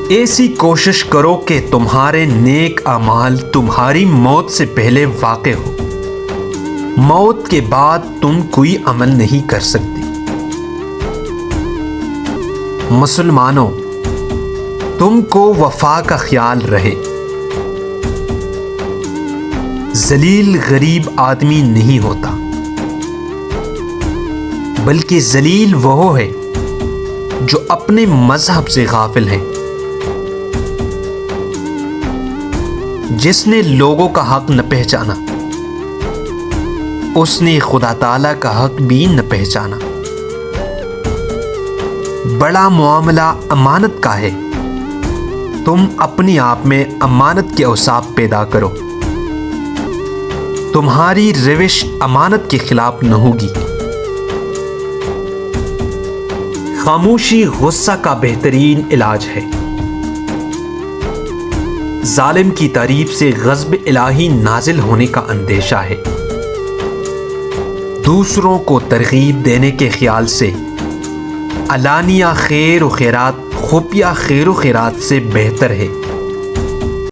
ایسی کوشش کرو کہ تمہارے نیک اعمال تمہاری موت سے پہلے واقع ہو۔ موت کے بعد تم کوئی عمل نہیں کر سکتے۔ مسلمانوں، تم کو وفا کا خیال رہے۔ ذلیل غریب آدمی نہیں ہوتا، بلکہ ذلیل وہ ہے جو اپنے مذہب سے غافل ہے، جس نے لوگوں کا حق نہ پہچانا، اس نے خدا تعالیٰ کا حق بھی نہ پہچانا۔ بڑا معاملہ امانت کا ہے۔ تم اپنے آپ میں امانت کے اوصاف پیدا کرو۔ تمہاری روش امانت کے خلاف نہ ہوگی۔ خاموشی غصہ کا بہترین علاج ہے۔ ظالم کی تعریف سے غضب الہی نازل ہونے کا اندیشہ ہے۔ دوسروں کو ترغیب دینے کے خیال سے علانیہ خیر و خیرات خفیہ خیر و خیرات سے بہتر ہے۔